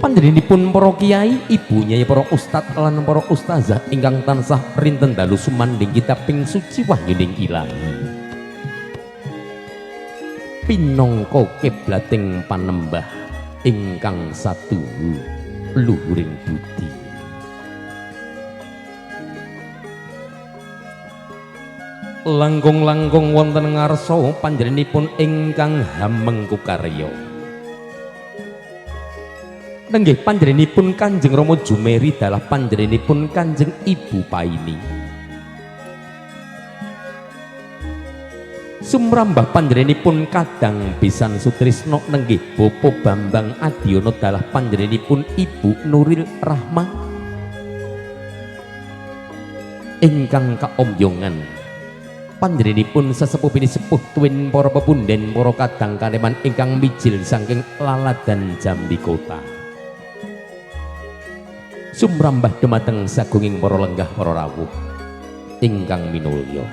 Panjenenganipun para kiai, ibunya para ustad lan para ustazah ingkang tansah rinten dalu sumandhing kitabing suci wahyuning Ilahi. Pinangka kiblating panembah ingkang satuhu luhuring budi. Langkung-langkung wonten ngarsa panjenenganipun ingkang hameng kukarya. Nenggih panjenenganipun Kanjeng Rama Jumeri dalah panjenenganipun Kanjeng Ibu Paini. Sumrambah panjenenganipun kadang pisan sutrisna nenggih Bapa Bambang Adiyana dalah panjenenganipun Ibu Nuril Rahmah. Ingkang kaomyongan panjenenganipun sesepuh bini sepuh tuwin para pepunden para kadang kaneman ingkang mijil saking laladan Jambi Kota. Sumrambah dumateng sagunging para lenggah para rawuh ingkang minulya.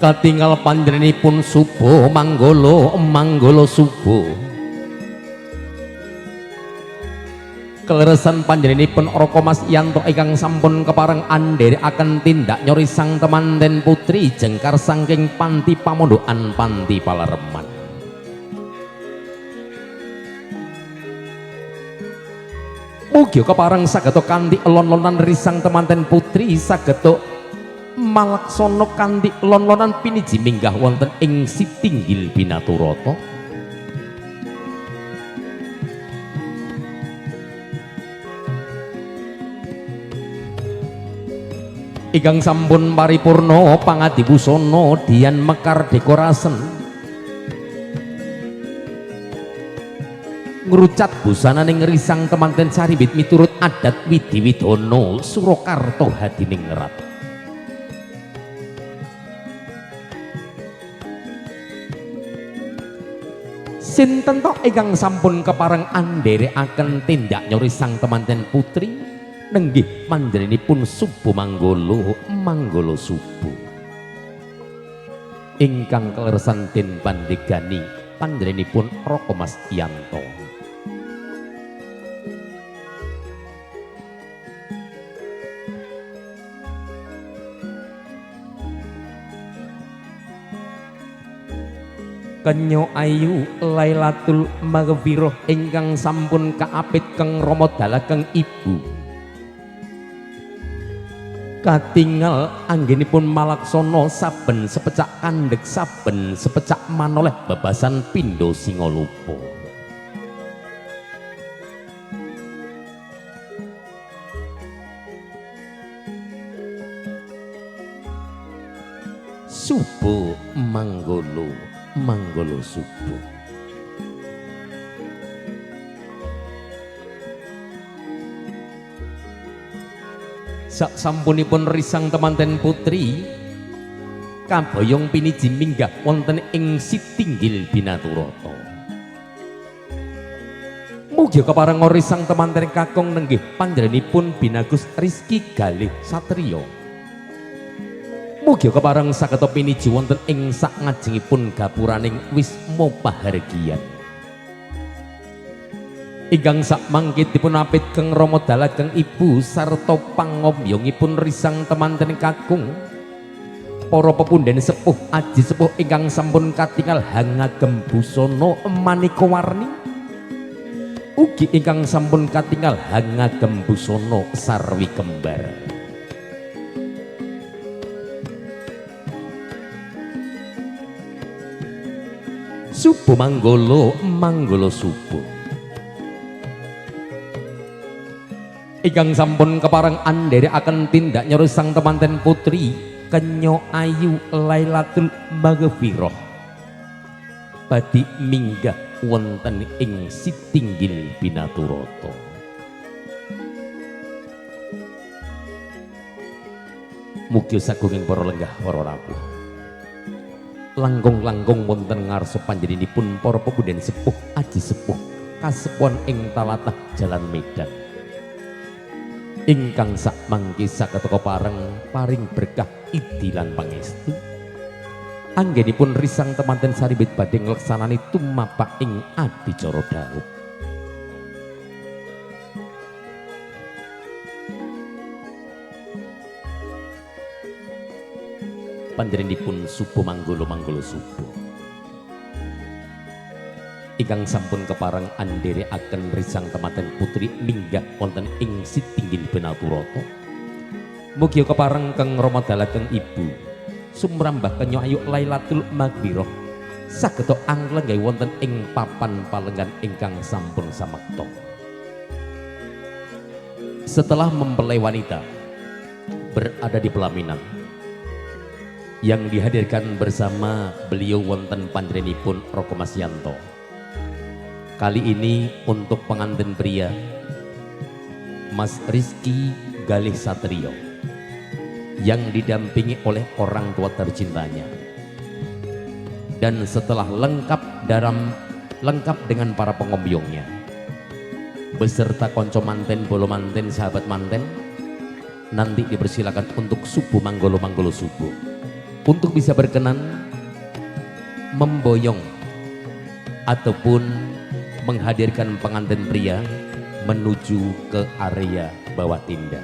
Katingal panjenenganipun suba manggala suba. Keleresan panjenenganipun Raka Mas Yanto ingkang sampun kepareng andherekaken tindak nyori sang temanten putri jengkar saking panti pamondokan panti Palareman. Mugi kepareng sageta kanthi elon-elonan risang temanten putri sageta malaksana kanthi elon-elonan piniji minggah wonten ing Sitinggil Binaturata. Ingkang sampun paripurna pangadibusana dian mekar dekorasen ngrucat busananing risang temanten saribit miturut adat Widiwidana Surakarta hadiningrat. Sinten to ingkang sampun kepareng andherekaken tindak nyori sang temanten putri nenggih panjenenganipun Suba Manggala Suba. Ingkang kleresan den pandegani panjenenganipun Raka Mas Yanto. Kenya ayu Lailatul Maghfirah ingkang sampun kaapit keng Rama dalageng ibu. Katingal anggenipun malaksana saben sepecak kandhek saben sepecak manoleh bebasan pindha Singalupa. Suba Manggala Suba. Sak sampunipun risang temanten putri kaboyong piniji minggah wonten ing Sitinggil Binaturata. Mugi kepareng risang temanten kakung nenggih panjenenganipun Binagus Rizky Galih Satriya. Mugi kepareng sageta piniji wonten ing sak ngajengipun gapuraning wisma pahargyan. Ingkang sak mangkit dipun apit keng Rama dalageng ibu sarta pangomyongipun risang temanten kakung para pepunden sepuh aji sepuh ingkang sampun katingal hangagem busana maneka warni ugi ingkang sampun katingal hangagem busana sarwi kembar. Suba Manggala Suba. Ingkang sampun kepareng andherekaken tindak nyori sang temanten putri Kenya ayu Lailatul Maghfirah badhe minggah wonten ing Sitinggil Binaturata. Mugi sagunging para lenggah para rawuh langkung-langkung wonten ngarsa panjenenganipun para pepunden sepuh aji sepuh kasepuhan ing talatah Jalan Medan. Ingkang sak mangki saged kepareng paring berkah idi lan pangestu anggenipun risang temanten saribit badhe ngleksanani tumapak ing adicara dhaup. Panjenenganipun subuh manggolo subuh ingkang sampun kepareng andherekaken risang temanten putri minggah wonten ing Sitinggil Benaturata. Mugi kepareng keng Rama dalageng ibu sumrambah kenya ayu Lailatul Maghfirah saged anglenggih wonten ing papan palenggan ingkang sampun samekta. Setelah mempelai wanita berada di pelaminan yang dihadirkan bersama beliau wonten panjenenganipun Raka Mas Yanto. Kali ini untuk pengantin pria Mas Rizky Galih Satrio yang didampingi oleh orang tua tercintanya. Dan setelah lengkap dengan para pengombyongnya beserta konco manten, bolo manten, sahabat manten, nanti dipersilakan untuk subuh manggolo subuh untuk bisa berkenan memboyong ataupun menghadirkan pengantin pria menuju ke area bawah tinda.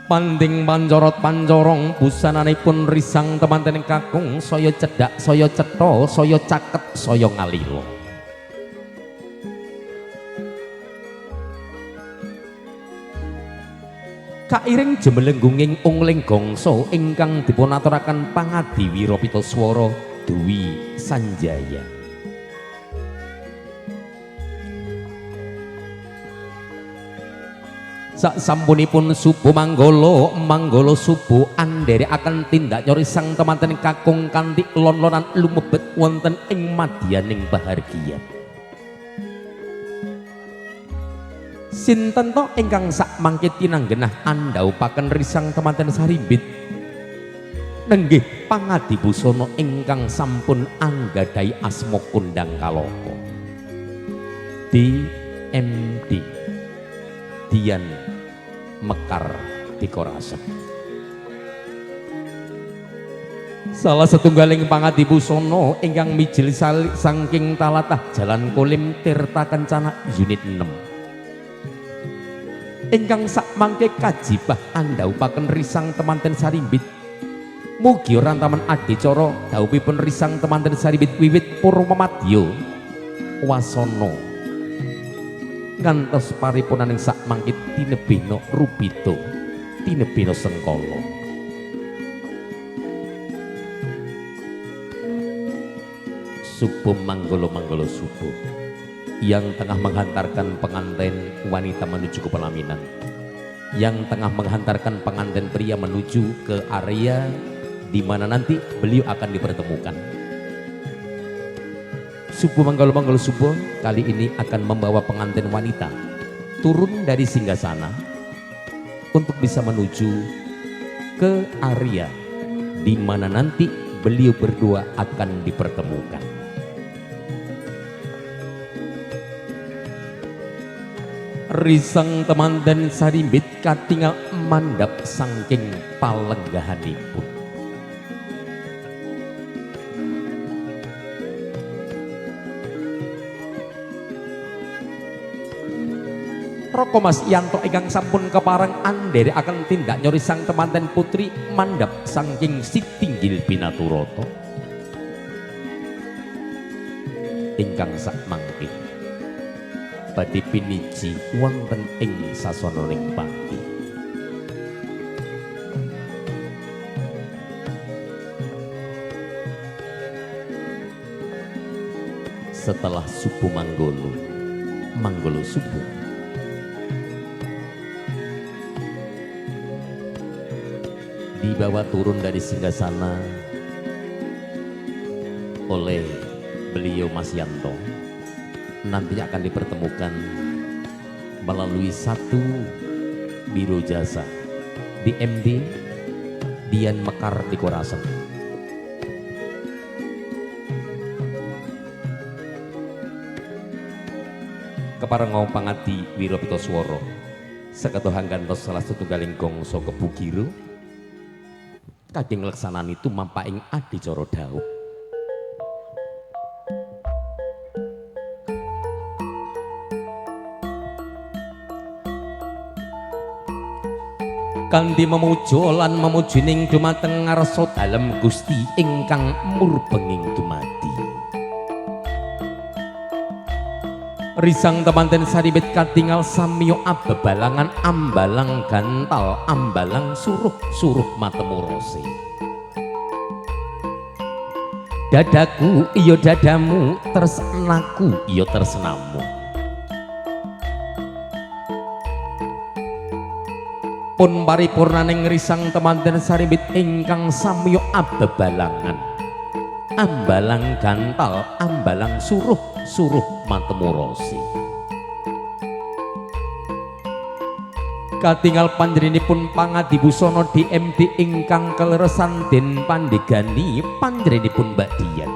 Panding pancorot pancorong busananipun risang temanten kakung saya cedak, saya cetha, saya caket, saya ngalila. Kairing jemelenggunging ungling gongso ingkang dipunaturaken pangadi Wirapita-swara Dewi Sanjaya. Sak sampunipun subuh manggolo subuh andherekaken tindak nyori sang temanten kakung kanthi lon-lonan lumebet wonten ing madyaning bahagia. Sinten to ingkang sak mangke tinanggenah andhaupaken risang temanten saribit nenggih pangadi busana ingkang sampun anggadhahi asma kondang kalapa DMD Dian Mekar Dekorasa. Salah setunggaling pangadi busana ingkang mijil saking talatah Jalan Kulim Tirta Kencana Unit 6 ingkang sak mangke kajibah andhaupaken risang temanten saribit. Mugi rantaman adicara dhawuhipun risang temanten saribit wiwit purwamadya wasana ngantos paripunaning sak mangke tinebihna rubita tinebihna sengkala. Subuh manggolo subuh yang tengah menghantarkan pengantin wanita menuju ke pelaminan, yang tengah menghantarkan pengantin pria menuju ke area di mana nanti beliau akan dipertemukan. Subuh manggolo subuh kali ini akan membawa pengantin wanita turun dari singgasana untuk bisa menuju ke area di mana nanti beliau berdua akan dipertemukan. Risang temanten saribit katingal mandhap saking palenggahanipun. Raka Mas Yanto ingkang sampun kepareng andherekaken tindak nyori sang temanten putri mandhap saking Sitinggil Binaturata ingkang sakmangke badhe piniji wonten ing sasananing panggi. Setelah subuh manggolo subuh, dibawa turun dari singgasana oleh beliau Mas Yanto, nanti akan dipertemukan melalui satu biro jasa DMD Dian Mekar Dekorasa. keparenga pangadi Wirapita-swara sakatohang kantos salah setunggaling gangsa kebugira kangge ngleksanani tumampaking adicara dhaup. Kanthi memuja lan memujining dumateng ngarsa dalem Gusti ingkang murbenging dumadi. Risang temanten saribet katingal samiya abebalangan ambalang gantal ambalang suruh matemurose. Dadaku iya dadamu, tresnaku iya tresnamu. Pun paripurnaning risang temanten saribet ingkang samiya abebalangan ambalang gantal ambalang suruh matemurose. Katingal panjenenganipun pangadibusana DMD ingkang kaleresan den pandegani panjenenganipun Mbak Dian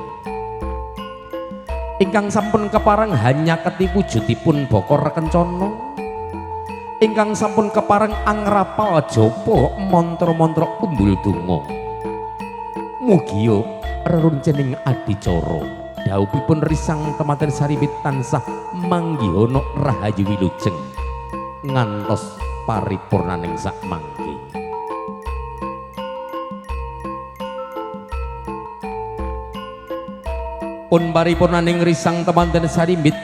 ingkang sampun kepareng hanya ketipu wujudipun Baka Rekencana ingkang sampun kepareng angrapal japa mantra-mantra umbul donga. Mugia reruncening adicara dhauphipun risang temanten saribet tansah manggihana rahayu wilujeng ngantos paripurnaning sak mangke. Pun paripurnaning risang temanten saribet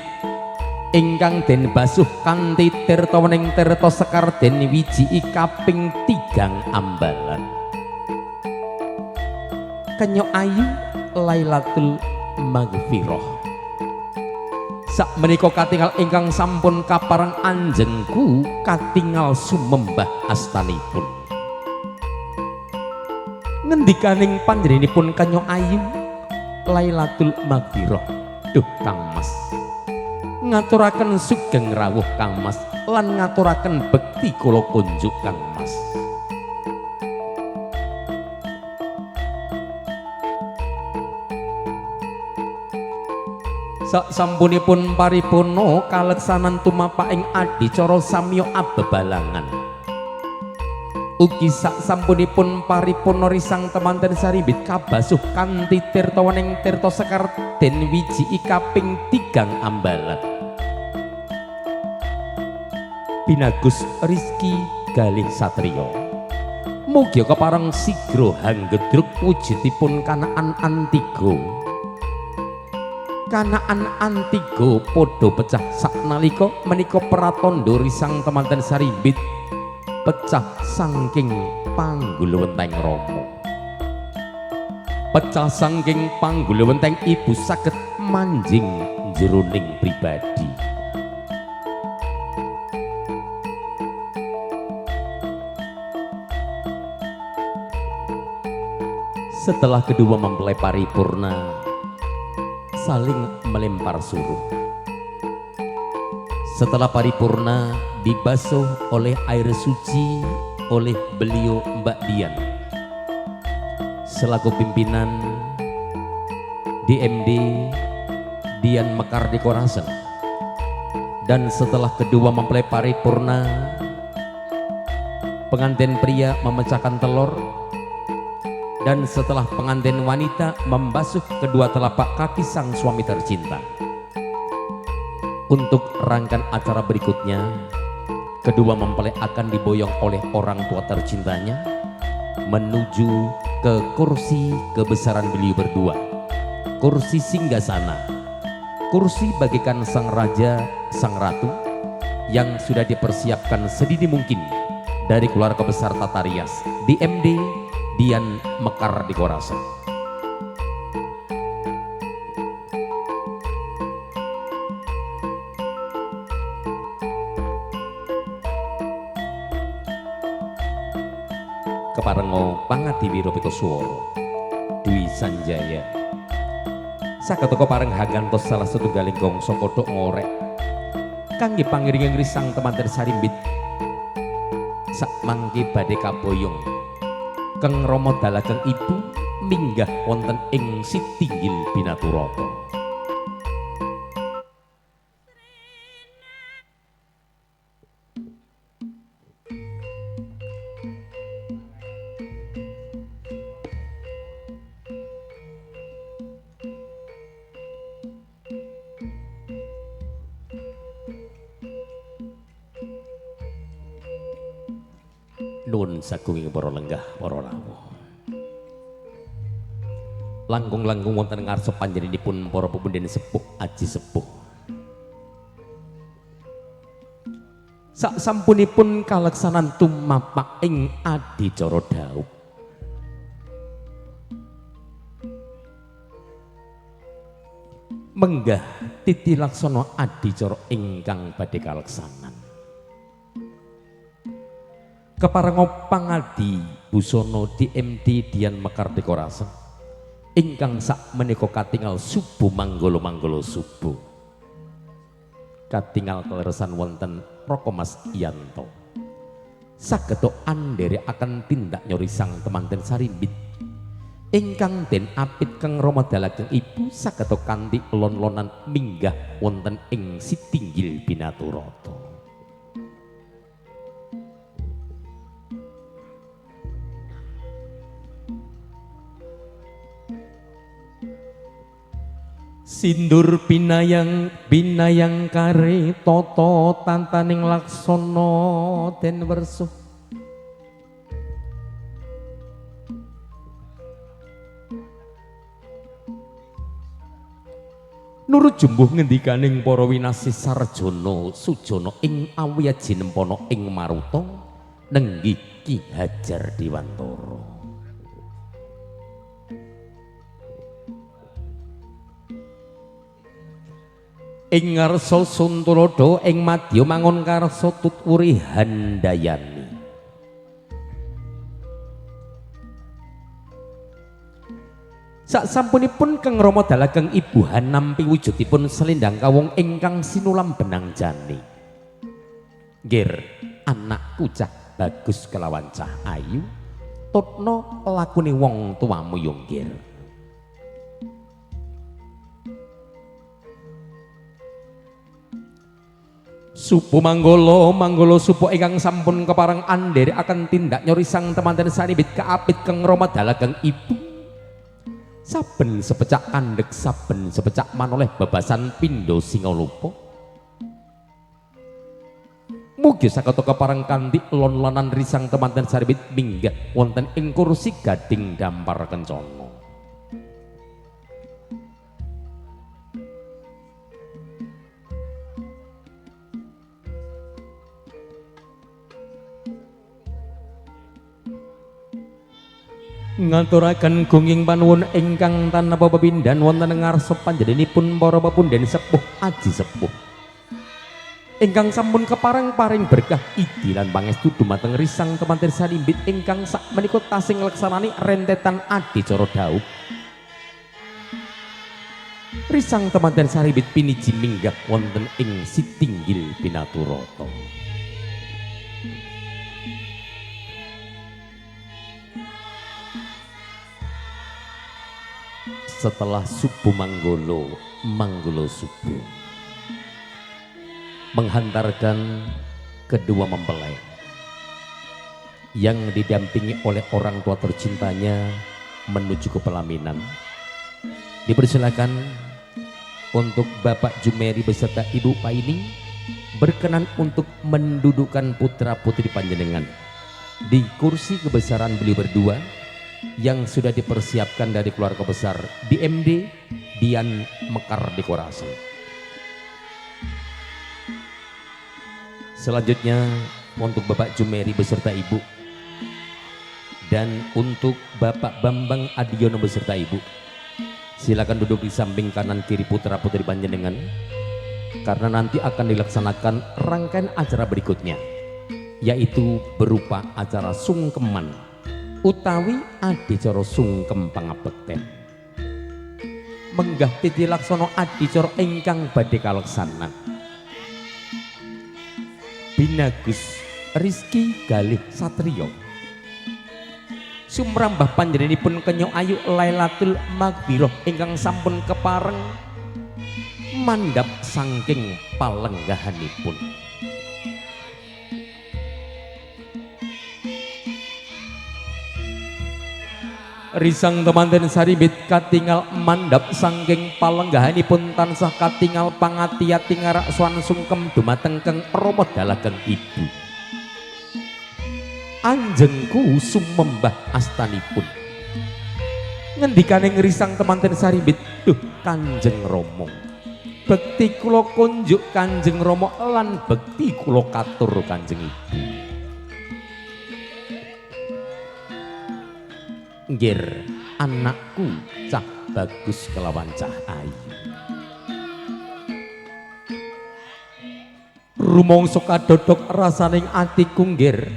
ingkang den basuh kanthi tirta wening tirta sekar den wiji kaping 3 ambalan. Kenya ayu Lailatul Maghfirah. Sak menika katingal ingkang sampun kapareng anjengku katingal sumembah astanipun. Ngendikaning panjenenganipun Kenya ayu Lailatul Maghfirah. Duh Kang Mas, ngaturaken sugeng rawuh Kang Mas lan ngaturaken bekti kula kunjuk Kang Mas. Sak sampunipun paripurna kaleksanan tumapaking adicara samiya abebalangan. Ugi sak sampunipun paripurna risang temanten saribet kabasuh kanthi tirta wening tirta sekar den wiji kaping 3 ambalan. Pinagus Rizki Galih Satriya. Mugi kepareng sigra hanggedruk wujudipun kanaan antiga. Kanaan antiga padha pecah saknalika menika pratandha risang temanten saribet pecah saking panggulawenteng Rama. Pecah saking panggulawenteng ibu saged manjing jroning pribadi. Setelah kedua mempelai paripurna saling melempar suruh. Setelah paripurna dibasuh oleh air suci oleh beliau Mbak Dian selaku pimpinan DMD Dian Mekar Dekorasen. Dan setelah kedua mempelai paripurna, pengantin pria memecahkan telur. Dan setelah pengantin wanita membasuh kedua telapak kaki sang suami tercinta. Untuk rangkaian acara berikutnya, kedua mempelai akan diboyong oleh orang tua tercintanya menuju ke kursi kebesaran beliau berdua, kursi singgasana, kursi bagikan sang raja, sang ratu yang sudah dipersiapkan sedini mungkin dari keluarga besar Tata Rias DMD Dian Mekar Dekorasen. Keparenga pangadi Wirapita-swara Dwi Sanjaya saketaka pareng hagantos salah setunggaling gangsa kodhok ngorek kangge pangiringing risang temanten sarimbit sak mangke badhe kaboyong keng Rama dalageng ibu minggah wonten ing Sitinggil Binaturata. Nuwun sagunging para lenggah para rawuh. Langkung-langkung wonten ngarsa panjenenganipun para pepunden sepuh aji sepuh. Sak sampunipun kaleksanan tumapak ing adicara dhaup. Menggah titi laksana adicara ingkang badhe kaleksanan. Keparenga pangadi busana DMD Dian Mekar Dekorasi ingkang sak menika katingal subuh manggala-manggala subuh. Katingal kleresan wonten Raka Mas Yanto. Saged andherekaken tindak nyori sang temanten sarimbit ingkang den apit kang Rama dalageng ibu saged kanthi lon-lonan minggah wonten ing Sitinggil Binaturata. Sindur binayang kare tata tantaning laksana den wersuh. Nurut jumbuh ngendikaning para winasih sarjana sujana ing awiyaji nempana ing maruta nenggih Ki Hajar Dewantara. Ing ngarsa Suntalada ing madya mangun karsa tutwuri handayani. Sak sampunipun kang Rama dalageng ibu nampi wujudipun selendang kawung ingkang sinulam benang jani. Nggir, anakku cah bagus kelawan cah ayu, tutna lakune wong tuamu yo nggir. Supo manggala supo ingkang sampun kepareng andhere akan tindak nyori sang temanten sanibit kaapit kang Rama dalageng ibu. Saben sepecak kandhek saben sepecak manoleh bebasan pindha singalupa. Mugi sakata kepareng kanthi lon-lonan risang temanten saribit minggah wonten ing kursi gading dampar kencana. Ngaturaken gunging panuwun ingkang tanpa pepindhan wonten ngarsa panjenenganipun para pepunden sepuh aji sepuh ingkang sampun kepareng paring berkah idi lan pangestu dumateng risang temanten sanimbit ingkang sak menika tasing ngleksanani rentetan adicara dhaup. Risang temanten sanimbit piniji minggah wonten ing Sitinggil Binaturata. Setelah subuh manggolo subuh menghantarkan kedua mempelai yang didampingi oleh orang tua tercintanya menuju ke pelaminan. Dipersilakan untuk Bapak Jumeri beserta Ibu Paini berkenan untuk mendudukkan putra putri panjenengan di kursi kebesaran beliau berdua yang sudah dipersiapkan dari keluarga besar DMD Dian Mekar Dekorasi. Selanjutnya untuk Bapak Jumeri beserta Ibu dan untuk Bapak Bambang Adiono beserta Ibu, silakan duduk di samping kanan kiri putra putri panjenengan karena nanti akan dilaksanakan rangkaian acara berikutnya, yaitu berupa acara sungkeman utawi adicara sungkem pangabekten. Menggah titi laksana adicara ingkang badhe kaleksanan. Binagus Rizky Galih Satrio sumrambah panjenenganipun kenya ayu Lailatul Maghfirah ingkang sampun kepareng mandhap saking palenggahanipun. Risang temanten saribit katingal mandhap saking palenggahanipun tansah katingal pangati-ati ngarak swan sungkem dumateng keng Rama dalageng ibu. anjengku sumembah astanipun. Ngendikane ngrisang temanten Sarimbit, duh Kanjeng Rama, bekti kula kunjuk Kanjeng Rama lan bekti kula katur Kanjeng Ibu. Nggir anakku cah bagus kelawan cah ayu. Rumangsa kadodok rasaning atiku nggir.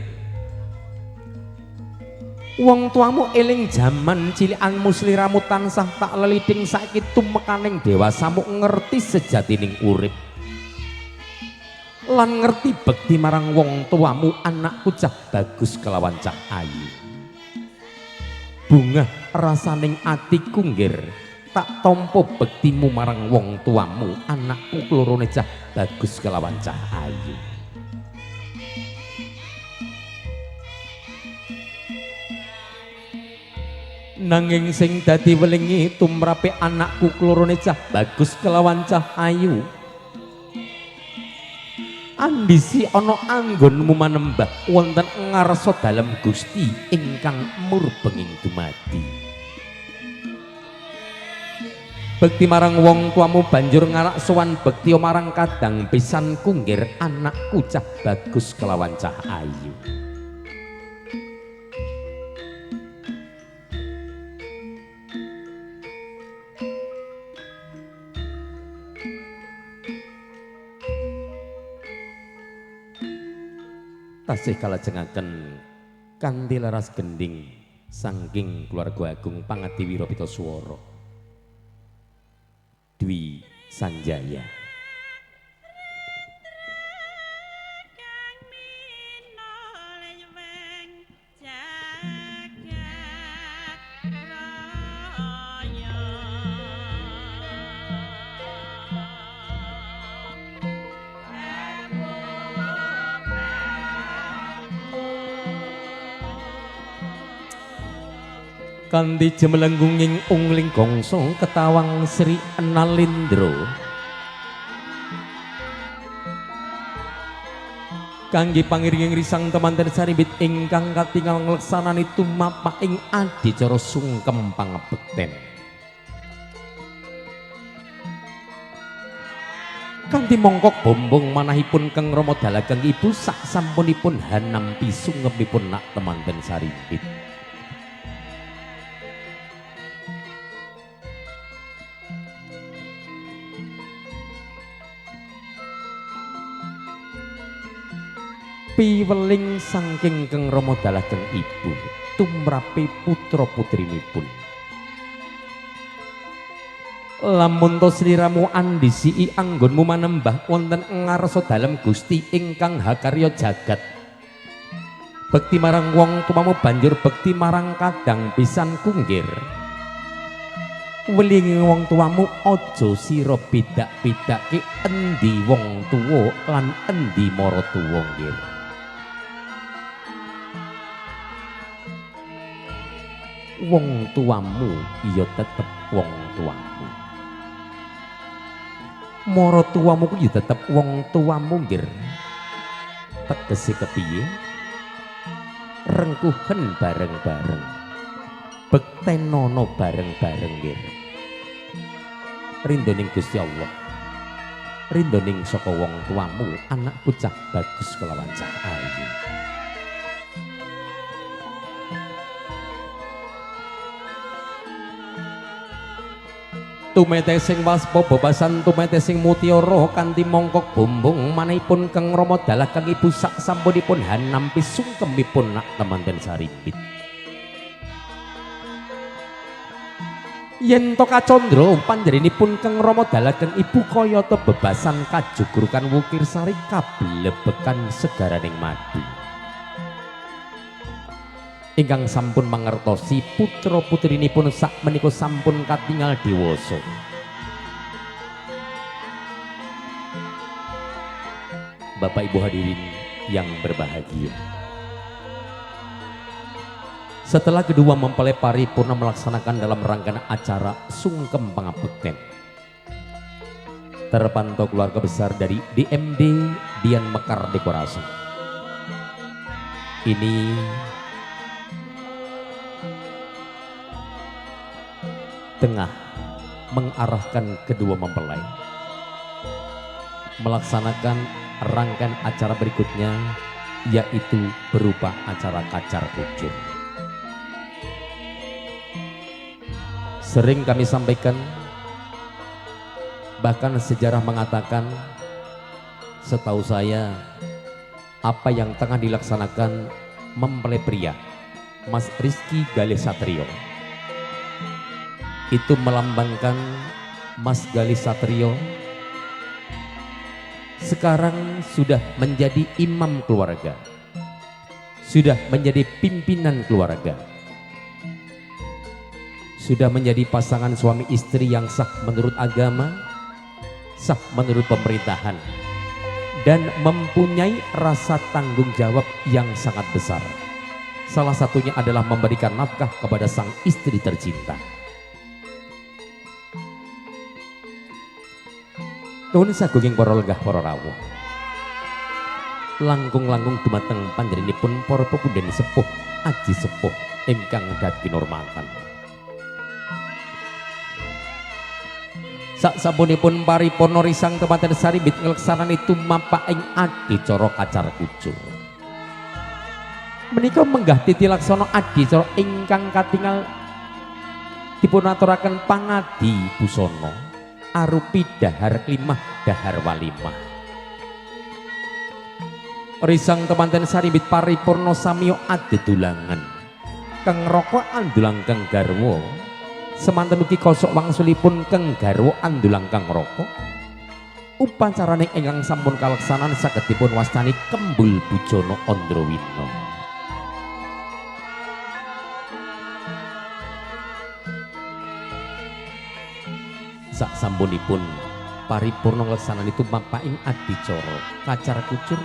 Wong tuamu eling jaman cilikanmu sliramu tansah tak leliding saiki tumekaning dewasamu ngerti sejatining urip lan ngerti bekti marang wong tuamu anakku cah bagus kelawan cah ayu. Bungah rasaning atiku nggir tak tampa bektimu marang wong tuamu anakku klorone cah bagus kelawan cah ayu. Nanging sing dadi welingi tumrape anakku klorone cah bagus kelawan cah ayu, andisi ana anggonmu manembah wonten ngarsa dalem Gusti ingkang murbenging dumadi. Bekti marang wong tuamu banjur ngarak sowan bekti marang kadang pisan kunggir anakku cah bagus kelawan cah ayu. Tasih kalajengaken kanthi laras gending saking keluarga agung Pangadiwira Pitaswara Dwi Sanjaya. Kanthi jemelenggunging ungling gongso ketawang Sri Enalindra kangge pangiringing risang temanten Sarimbit ingkang katingal ngleksanani tumapak ing adicara sungkem pangabekten. Kanthi mongkok bombong manahipun Kang Rama dalageng ibu sak sampunipun hanampi sungemipun nak temanten Sarimbit. Piweling saking Kang Rama dalageng ibu tumrape putra putrinipun. Lamun to sliramu andisi anggonmu manembah wonten ngarsa dalem Gusti ingkang hakarya jagat. Bekti marang wong tuamu banjur bekti marang kadang pisan kunggir. Welingi wong tuamu aja sira bedak-bedake endi wong tuwa lan endi mara tuwa nggih. Wong tuamu iya tetep wong tuamu. Mara tuamu ku ya tetep wong tuamu nggih. Tegese kepiye? Rengkuhen bareng-bareng. Bektenono bareng-bareng nggih. Rindoning Gusti Allah. Rindoning saka wong tuamu anakku cah bagus kelawan cah ayu. Tumete sing waspa bebasan tumete sing mutiara kanthi mongkok bombong manahipun Kang Rama dalageng ibu sak sampunipun hanampi sungkemipun nak temanten Sarimbit. Yen to kacandra panjenenganipun Kang Rama dalageng ibu kayata bebasan kajugrukan wukir sari kablebekan segaraning madu. Ingkang sampun mangertosi putra putrinipun sak menika sampun katingal dewasa. Bapak Ibu hadirin yang berbahagia. Setelah kedua mempelai paripurna melaksanakan dalam rangkaian acara sungkem pangabekten, terpantau keluarga besar dari DMD Dian Mekar Dekorasi. ini tengah mengarahkan kedua mempelai melaksanakan rangkaian acara berikutnya, yaitu berupa acara kacar kucur. Sering kami sampaikan, bahkan sejarah mengatakan, setahu saya apa yang tengah dilaksanakan mempelai pria Mas Rizky Galis Satrio itu melambangkan Mas Galis Satrio sekarang sudah menjadi imam keluarga, sudah menjadi pimpinan keluarga, sudah menjadi pasangan suami istri yang sah menurut agama, sah menurut pemerintahan, dan mempunyai rasa tanggung jawab yang sangat besar. Salah satunya adalah memberikan nafkah kepada sang istri tercinta. Nuwun sagunging para lenggah para rawuh, langkung-langkung dumateng panjenenganipun para pepunden sepuh aji sepuh ingkang dadi kinurmatan. Saksampunipun paripurna risang temanten saribit ngleksanani tumapak ing adicara kacar kucur. Menika menggah titi laksana adicara ingkang katingal dipunaturaken pangadi busana arupi dahar klimah dahar walimah. Risang temanten saribit paripurna samiya adedulangan kang raka andulang kang garwa semanten ugi kosok wangsulipun kang garwa andulang kang raka. Upacaraning ingkang sampun kaleksanan saged dipun wastani Kembul Bujana Andrawina. Saksampunipun paripurna ngleksanani tumapaking adicara kacar kucur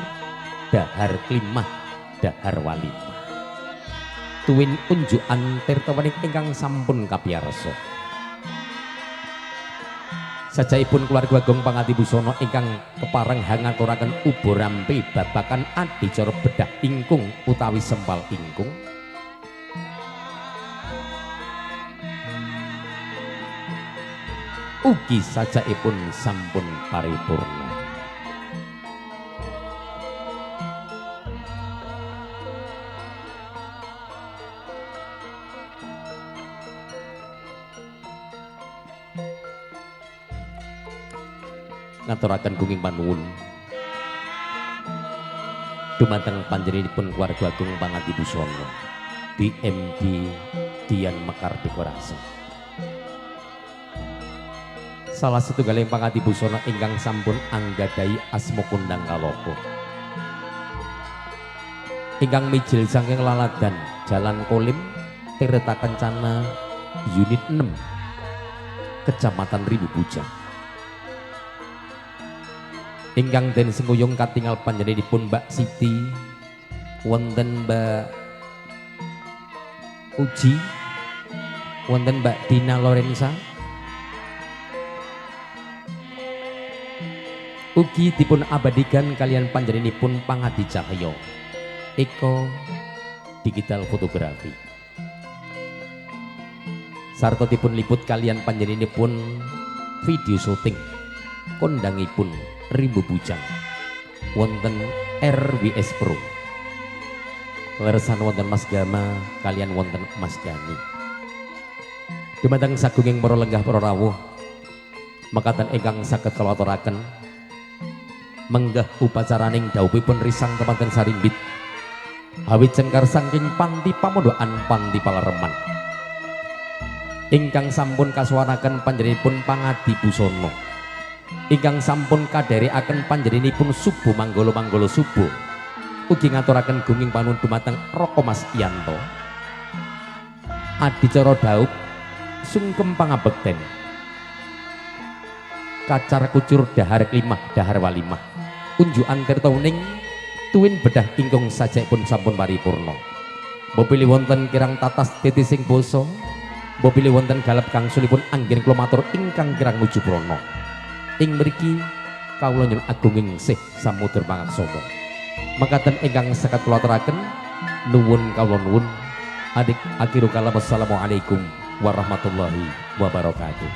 dahar klimah dahar walimah. Tuwin unjukan tirtawaning ingkang sampun kapiyarsa. Sajaipun keluarga Gong Pangadi Busana ingkang kepareng hangaturaken ubo rampe babakan adicara bedah ingkung utawi sempal ingkung. Ugi sajaipun sampun paripurna. Ngaturaken gunging panuwun dumateng panjenenganipun keluarga Agung Pangadi Busana BMD Dian Mekar Dekorasi. Salah setunggaling pangadi busana ingkang sampun anggadhahi asma kondang kalapa. Ingkang mijil saking laladan Jalan Kolim, Tirta Kencana, Unit 6, Kecamatan Ribu Bujang. Ingkang den sengkuyung katingal panjenenganipun Mbak Siti, wonten Mbak Uji, wonten Mbak Dina Lorenza. Ugi dipun abadikan kalian panjenenganipun Pangadi Cahyo Eko Digital Fotografi. Sarta dipun liput kalian panjenenganipun video syuting kondangipun Ribu Bujang wonten RWS Pro. Leresan wonten Mas Gama kalian wonten Mas Gani. Dumateng sagunging para lenggah para rawuh mekaten ingkang saged kula aturaken menggah upacaraning dawuhipun risang temanten sarimbit awit cengkar saking panti pamondokan panti Palereman ingkang sampun kasuwanaken panjenenganipun Pangadi Busana, ingkang sampun kadherekaken panjenenganipun Subo Manggala Subo, ugi ngaturaken gunging panuwun dumateng Raka Mas Yanto. Adicara daup sungkem pangabekten kacar kucur dahar klimah dahar walimah, unjukan tirtauning tuwin bedah ingkung sajaipun sampun paripurna. Bopili wonten kirang tatas titi sing basa, bopili wonten galap kang sulipun anggen kula matur ingkang kirang nuju prana. Ing mriki kawula nyuwun agunging sih samudra pangaksama. Mekaten ingkang saged kula aturaken nuwun kawula nuwun. Adik akhiru kalam assalamualaikum warahmatullahi wabarakatuh.